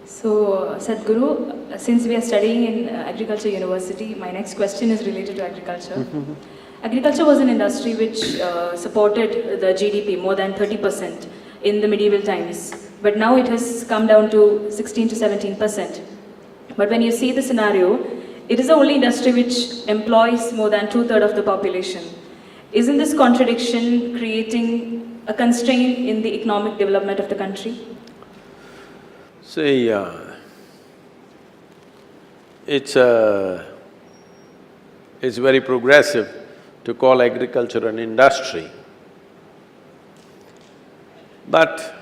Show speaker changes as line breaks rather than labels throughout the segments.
So, Sadhguru, since we are studying in agriculture university, my next question is related to agriculture. Agriculture was an industry which supported the GDP more than 30% in the medieval times, but now it has come down to 16 to 17%. But when you see the scenario, it is the only industry which employs more than two-thirds of the population. Isn't this contradiction creating a constraint in the economic development of the country?
See, it's very progressive to call agriculture an industry. But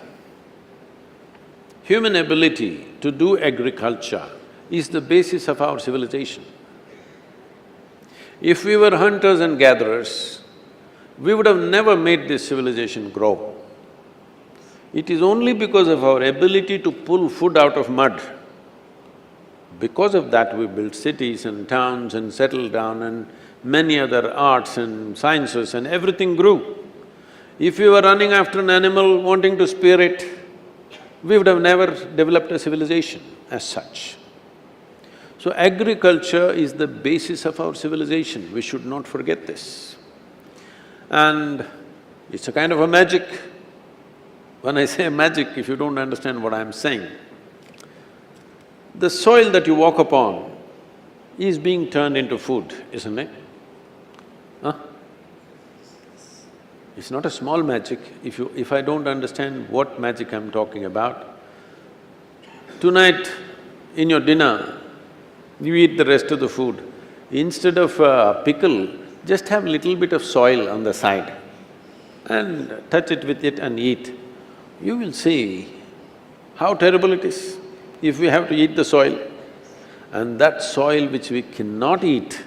human ability to do agriculture is the basis of our civilization. If we were hunters and gatherers, we would have never made this civilization grow. It is only because of our ability to pull food out of mud. Because of that, we built cities and towns and settled down, and many other arts and sciences, and everything grew. If we were running after an animal, wanting to spear it, we would have never developed a civilization as such. So agriculture is the basis of our civilization, we should not forget this. And it's a kind of a magic. When I say magic, if you don't understand what I'm saying, the soil that you walk upon is being turned into food, isn't it? Huh? It's not a small magic. If I don't understand what magic I'm talking about, tonight in your dinner, you eat the rest of the food. Instead of pickle, just have little bit of soil on the side and touch it with it and eat. You will see how terrible it is if we have to eat the soil. And that soil which we cannot eat,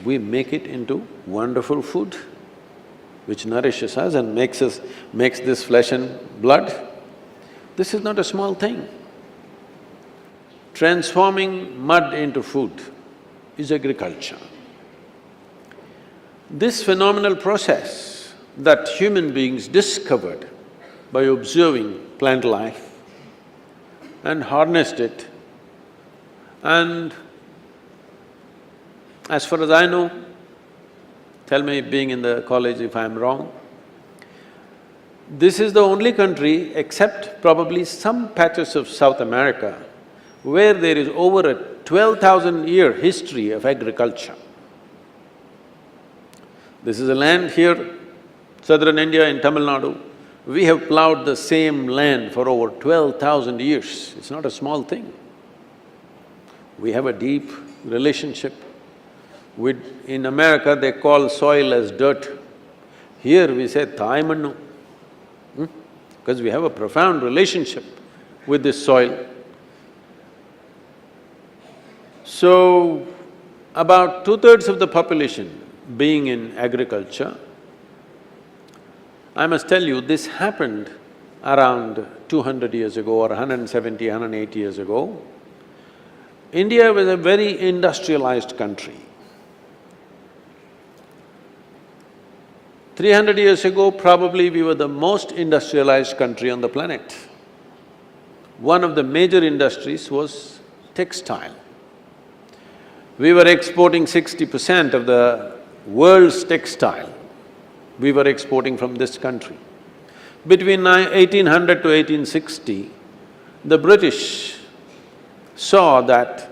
we make it into wonderful food, which nourishes us and makes this flesh and blood. This is not a small thing. Transforming mud into food is agriculture. This phenomenal process that human beings discovered by observing plant life and harnessed it, and as far as I know, tell me being in the college if I'm wrong, this is the only country, except probably some patches of South America, where there is over a 12,000-year history of agriculture. This is a land here, southern India in Tamil Nadu. We have plowed the same land for over 12,000 years. It's not a small thing. We have a deep relationship with… In America, they call soil as dirt. Here we say thaimannu, because we have a profound relationship with this soil. So, about two-thirds of the population being in agriculture, I must tell you, this happened around 200 years ago or 170, 180 years ago. India was a very industrialized country. 300 years ago, probably we were the most industrialized country on the planet. One of the major industries was textile. We were exporting 60% of the world's textile. We were exporting from this country. Between 1800 to 1860, the British saw that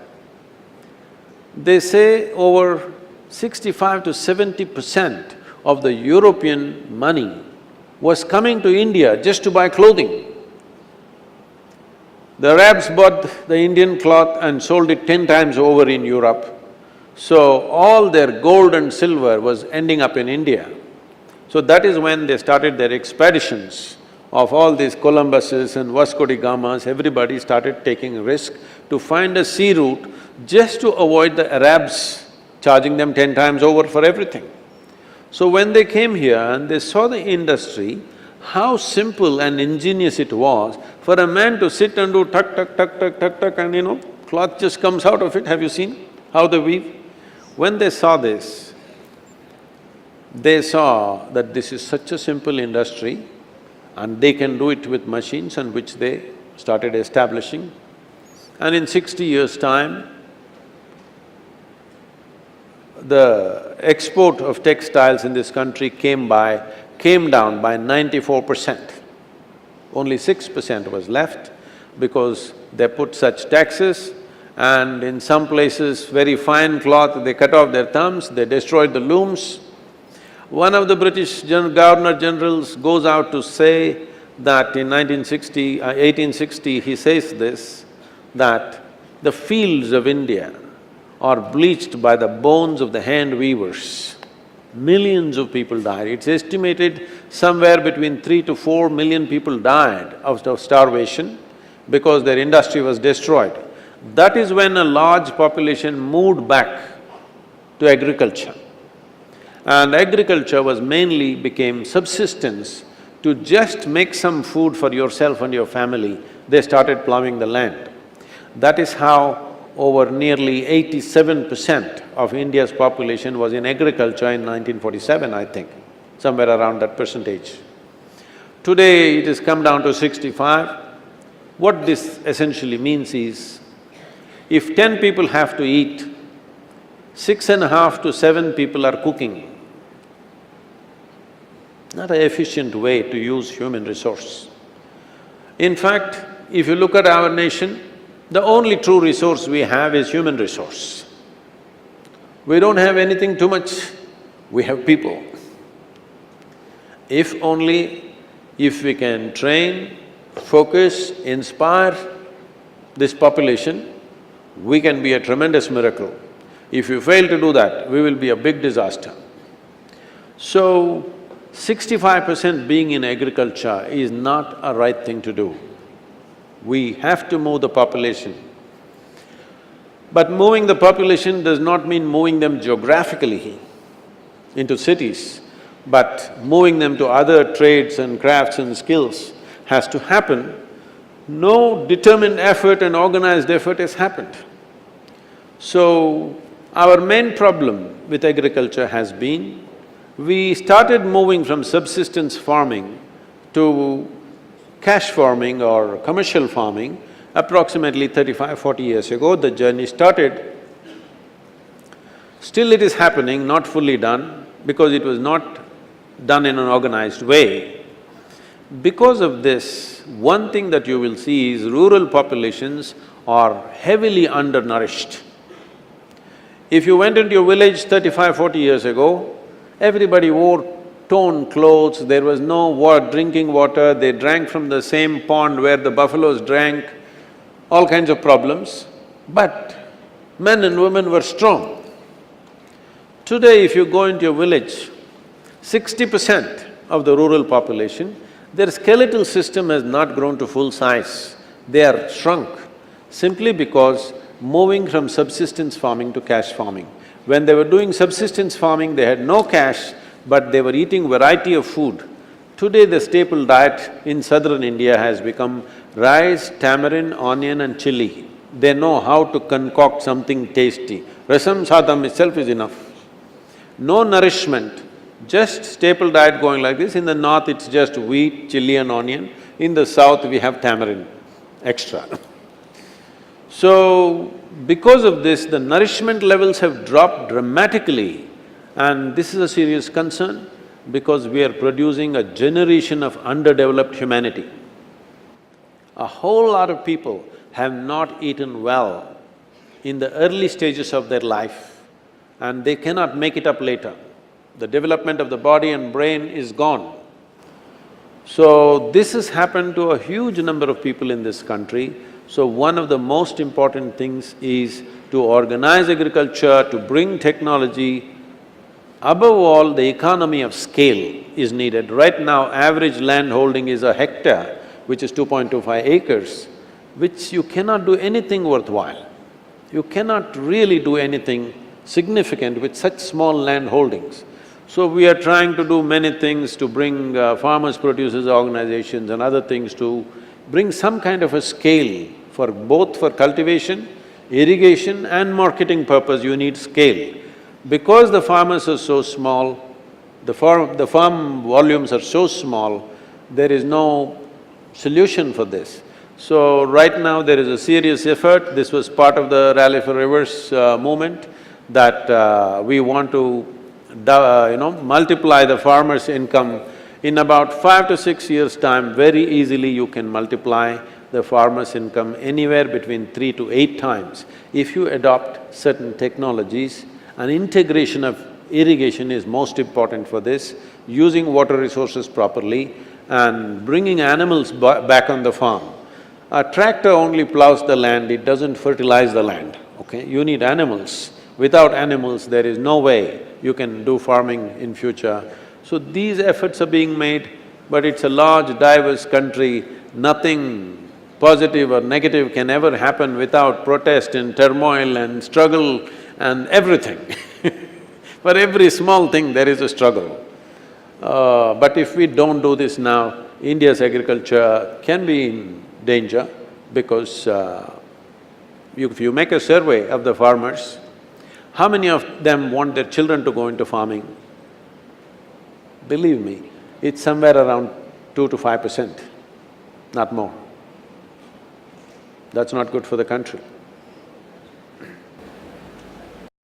they say over 65 to 70% of the European money was coming to India just to buy clothing. The Arabs bought the Indian cloth and sold it 10 times over in Europe. So all their gold and silver was ending up in India. So that is when they started their expeditions of all these Columbuses and Vasco da Gamas. Everybody started taking a risk to find a sea route just to avoid the Arabs charging them 10 times over for everything. So when they came here and they saw the industry, how simple and ingenious it was for a man to sit and do tuck, tuck, tuck, tuck, tuck, tuck, and cloth just comes out of it. Have you seen how they weave? When they saw this, they saw that this is such a simple industry and they can do it with machines, and which they started establishing. And in 60 years' time, the export of textiles in this country came down by 94%. Only 6% was left because they put such taxes, and in some places, very fine cloth, they cut off their thumbs, they destroyed the looms. One of the British Governor Generals goes out to say that in 1860, he says this, that the fields of India are bleached by the bones of the hand weavers. Millions of people died. It's estimated somewhere between 3 to 4 million people died of starvation because their industry was destroyed. That is when a large population moved back to agriculture. And agriculture became subsistence. To just make some food for yourself and your family, they started plowing the land. That is how over nearly 87% of India's population was in agriculture in 1947, I think, somewhere around that percentage. Today it has come down to 65. What this essentially means is, if 10 people have to eat, 6.5 to 7 people are cooking. Not an efficient way to use human resource. In fact, if you look at our nation, the only true resource we have is human resource. We don't have anything too much, we have people. If we can train, focus, inspire this population, we can be a tremendous miracle. If you fail to do that, we will be a big disaster. So, 65% being in agriculture is not a right thing to do. We have to move the population. But moving the population does not mean moving them geographically into cities, but moving them to other trades and crafts and skills has to happen. No determined effort and organized effort has happened. So, our main problem with agriculture has been, we started moving from subsistence farming to cash farming or commercial farming approximately 35–40 years ago. The journey started. Still it is happening, not fully done, because it was not done in an organized way. Because of this, one thing that you will see is rural populations are heavily undernourished. If you went into your village 35–40 years ago, everybody wore torn clothes, there was no drinking water, they drank from the same pond where the buffaloes drank, all kinds of problems, but men and women were strong. Today if you go into your village, 60% of the rural population, their skeletal system has not grown to full size, they are shrunk, simply because moving from subsistence farming to cash farming. When they were doing subsistence farming, they had no cash, but they were eating variety of food. Today the staple diet in southern India has become rice, tamarind, onion and chili. They know how to concoct something tasty. Rasam sadham itself is enough. No nourishment, just staple diet going like this. In the north it's just wheat, chili and onion. In the south we have tamarind extra. So, because of this, the nourishment levels have dropped dramatically, and this is a serious concern because we are producing a generation of underdeveloped humanity. A whole lot of people have not eaten well in the early stages of their life and they cannot make it up later. The development of the body and brain is gone. So, this has happened to a huge number of people in this country. So, one of the most important things is to organize agriculture, to bring technology. Above all, the economy of scale is needed. Right now, average land holding is a hectare, which is 2.25 acres, which you cannot do anything worthwhile. You cannot really do anything significant with such small land holdings. So, we are trying to do many things to bring farmers, producers, organizations and other things to bring some kind of a scale for both for cultivation, irrigation and marketing purpose. You need scale. Because the farmers are so small, the farm volumes are so small, there is no solution for this. So right now there is a serious effort, this was part of the Rally for Rivers movement, that we want to multiply the farmers' income. In about 5 to 6 years' time, very easily you can multiply the farmer's income anywhere between 3 to 8 times. If you adopt certain technologies, an integration of irrigation is most important for this, using water resources properly and bringing animals back on the farm. A tractor only plows the land, it doesn't fertilize the land, okay? You need animals. Without animals, there is no way you can do farming in future. So these efforts are being made, but it's a large, diverse country. Nothing positive or negative can ever happen without protest and turmoil and struggle and everything. For every small thing, there is a struggle. But if we don't do this now, India's agriculture can be in danger because if you make a survey of the farmers, how many of them want their children to go into farming? Believe me, it's somewhere around 2 to 5%, not more. That's not good for the country.